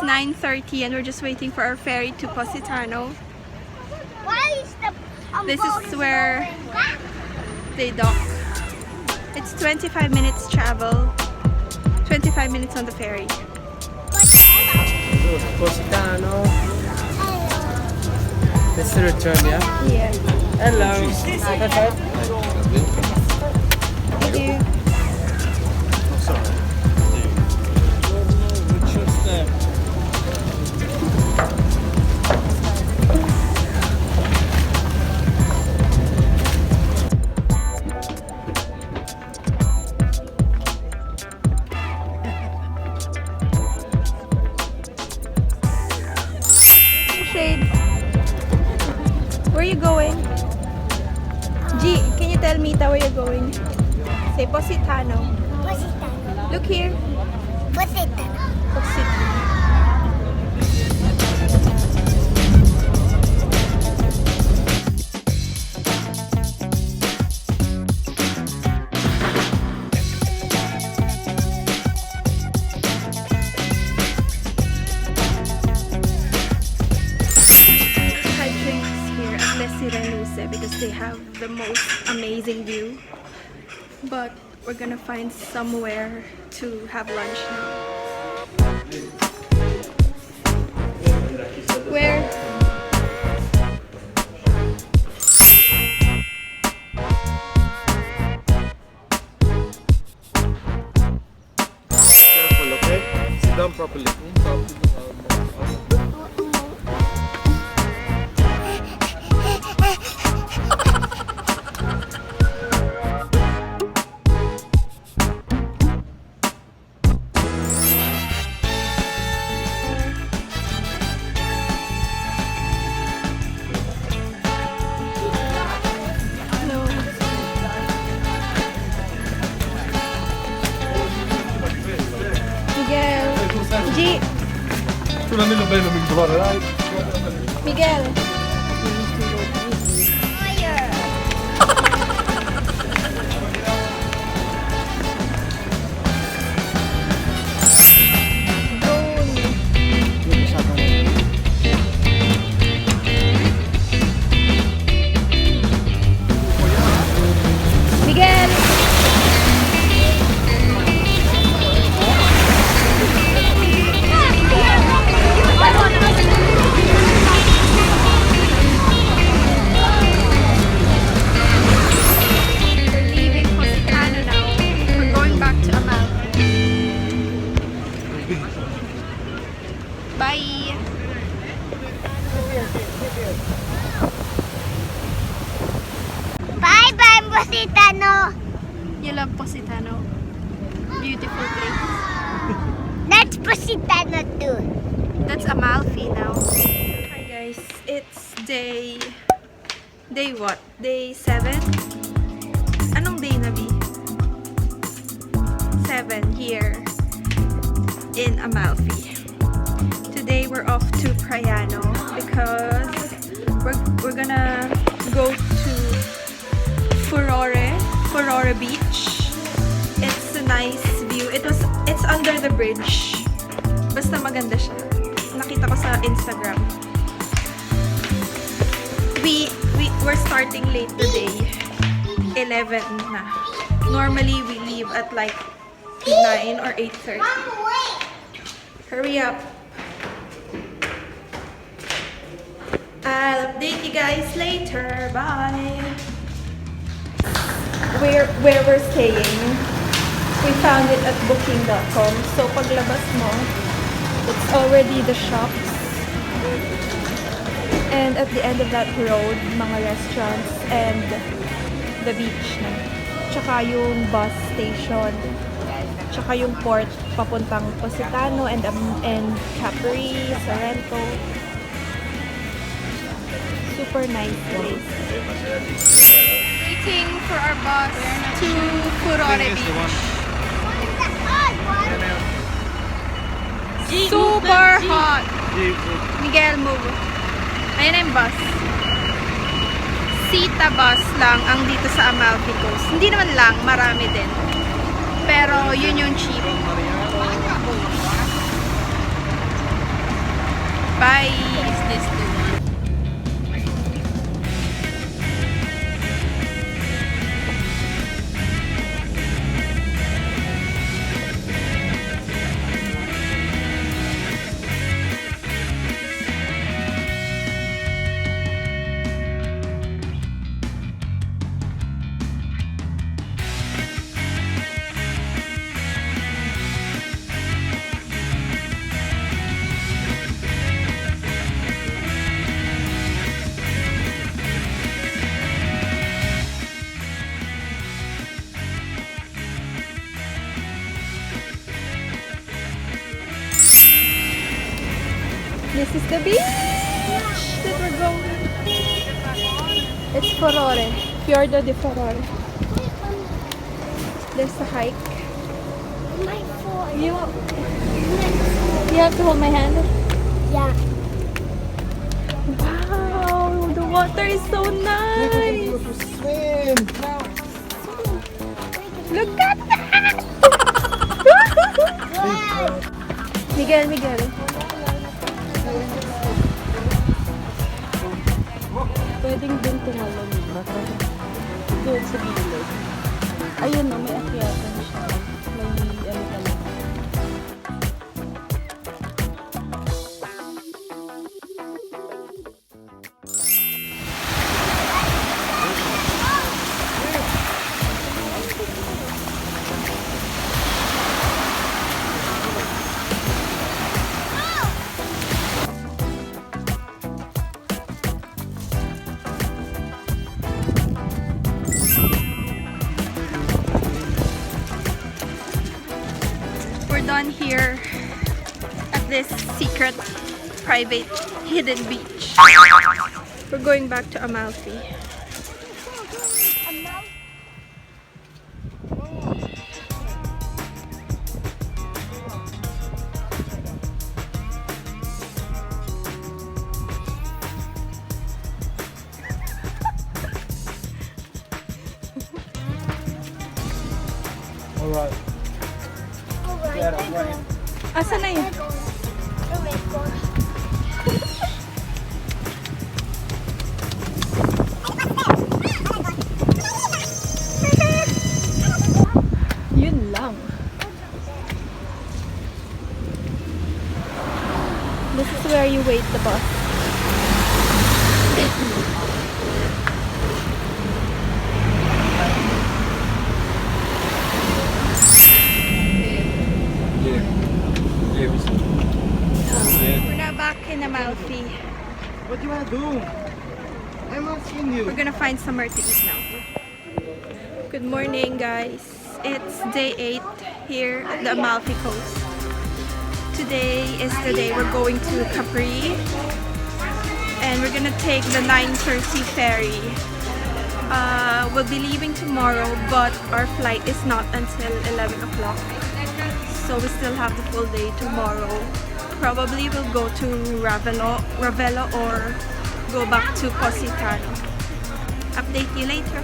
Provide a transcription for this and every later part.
9:30 and we're just waiting for our ferry to Positano. Why is the This is where they dock. It's 25 minutes travel, 25 minutes on the ferry. Positano. This is the return, yeah? Yeah. Hello. Thank you. Shade. Where are you going? G, can you tell Mita where you're going? Say Positano. Positano. Look here. Positano. Positano. Because they have the most amazing view, but we're gonna find somewhere to have lunch now. Where? Careful, okay? Sit down properly. G. Miguel. Miguel. Bye! Bye-bye, Positano. You love Positano. Beautiful place. That's Positano too. That's Amalfi now. Hi guys, it's day what? Day 7? Anong day na B? 7 here in Amalfi. Today we're off to Praiano because we're gonna go to Furore Beach. It's a nice view. It's under the bridge. Basta maganda siya. Nakita ko sa Instagram. We're starting late today. 11 na. Normally we leave at like 9 or 8:30. Hurry up. I'll update you guys later. Bye. Where we're staying, we found it at booking.com. So paglabas mo, it's already the shops. And at the end of that road, mga restaurants and the beach na. Tsaka yung bus station. Tsaka yung port papuntang Positano and Capri, Sorrento. Super nice place. Waiting for our bus to Furore Beach. Super hot! Miguel, move. Ayan na yung bus. Sita bus lang ang dito sa Amalfi Coast. Hindi naman lang, marami din. Pero yun yung cheap. This is the beach that we're going. It's Furore. Fiordo di Furore. There's a hike. My phone. You have to hold my hand. Yeah. Wow, the water is so nice. Swim! Look at that! Miguel, Miguel. Pwedeng dun tumalon. Doon sa gilid. Ayun o, may akyatan siya. May ano ka lang. We're done here at this secret, private, hidden beach. We're going back to Amalfi. Alright. Yeah, right. Asa na yun? Yun lang. This is where you wait the bus. We're now back in Amalfi. What do you wanna do? I'm not seeing you. We're gonna find somewhere to eat now. Good morning, guys. It's day 8 here at the Amalfi coast. Today is the day we're going to Capri, and we're gonna take the 9:30 ferry. We'll be leaving tomorrow, but our flight is not until 11 o'clock. So we still have the full day tomorrow. Probably we'll go to Ravello or go back to Positano. Update you later.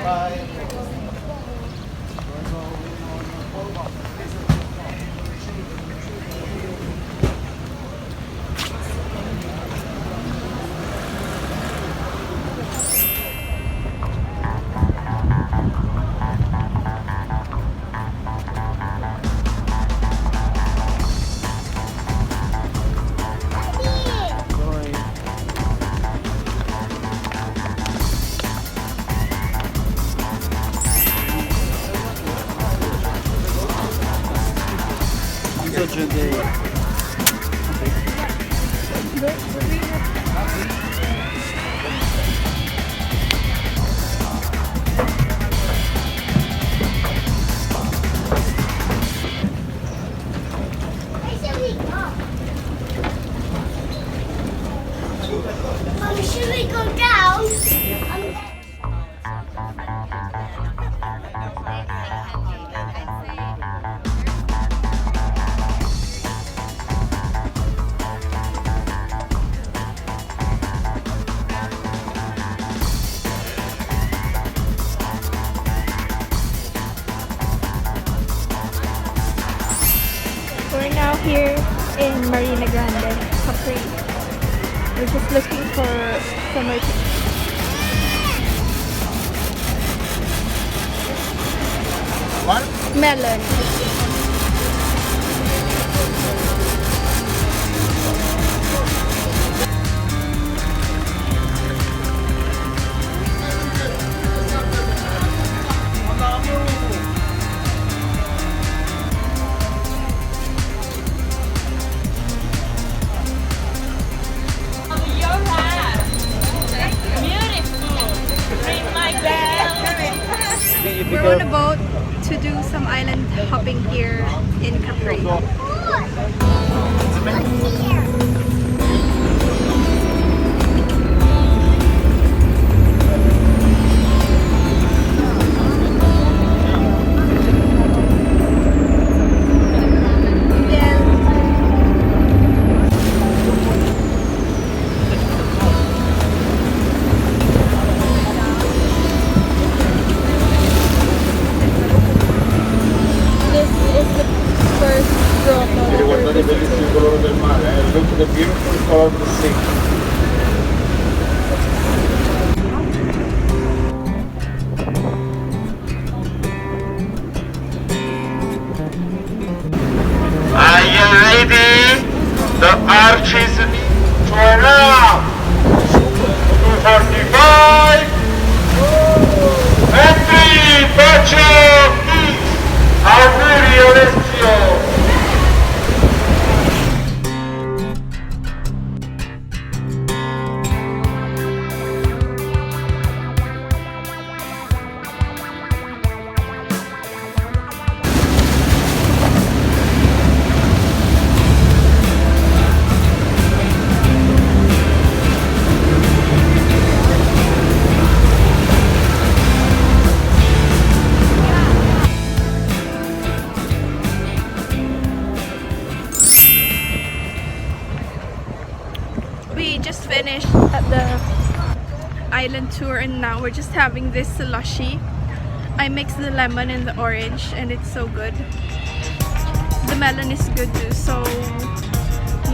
Bye. Such a day. Mom, should we go down? We're now here in Marina Grande, Capri. We're just looking for somewhere to eat. What? Melon. We're on a boat to do some island hopping here Capri. Look here. This is the first grotto that we're Guardate bellissimo il colore del mare, look at the beautiful color of the sea. Are you ready? The arch is turn up. 245 and 3 Bacio East. Auguri Alessio. We just finished at the island tour and now we're just having this slushy. I mixed the lemon and the orange and it's so good. The melon is good too, so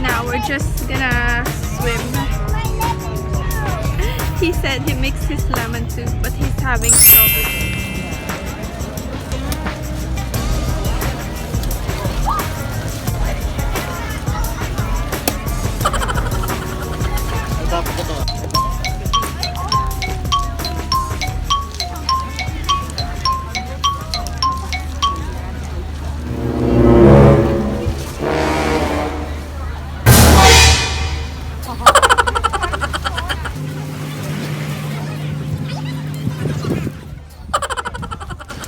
now we're just gonna swim. He said he mixed his lemon too, but he's having strawberry.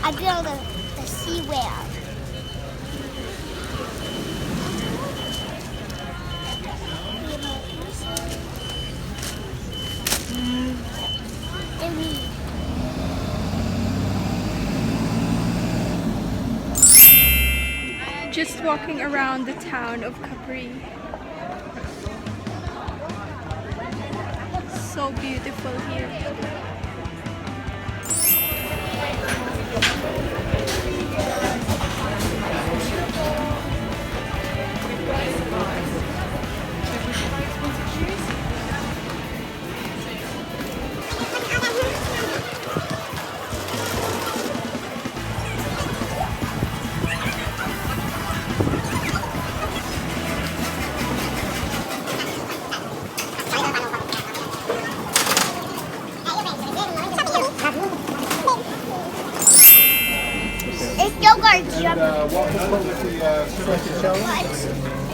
I built the sea whale. Just walking around the town of Capri. So beautiful here. It's yogurt yummy. Walk us over to the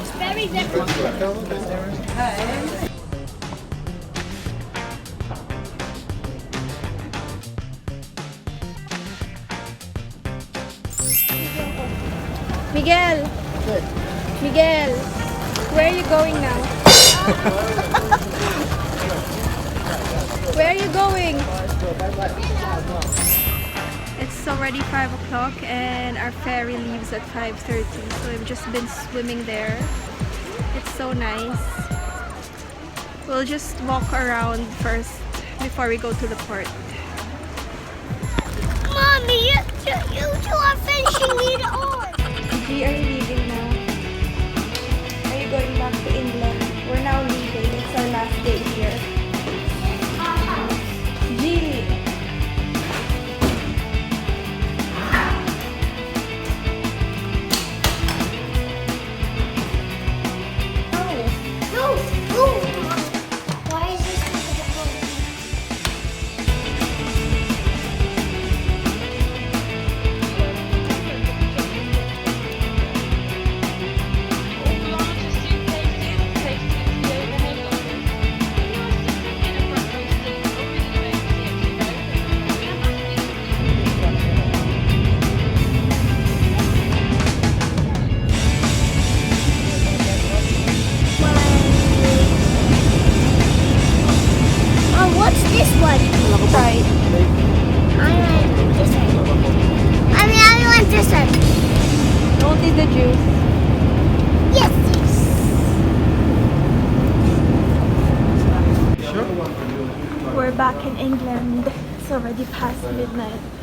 It's very different. Miguel! Miguel! Where are you going now? Where are you going? It's already 5 o'clock and our ferry leaves at 5:30, so we've just been swimming there. It's so nice. We'll just walk around first before we go to the port. Mommy, you two are finishing it on. We are leaving now. Are you going back to England? We're now leaving. It's our last day here. Gee. Why is this? the juice. Yes, yes. Sure? We're back in England. It's already past midnight.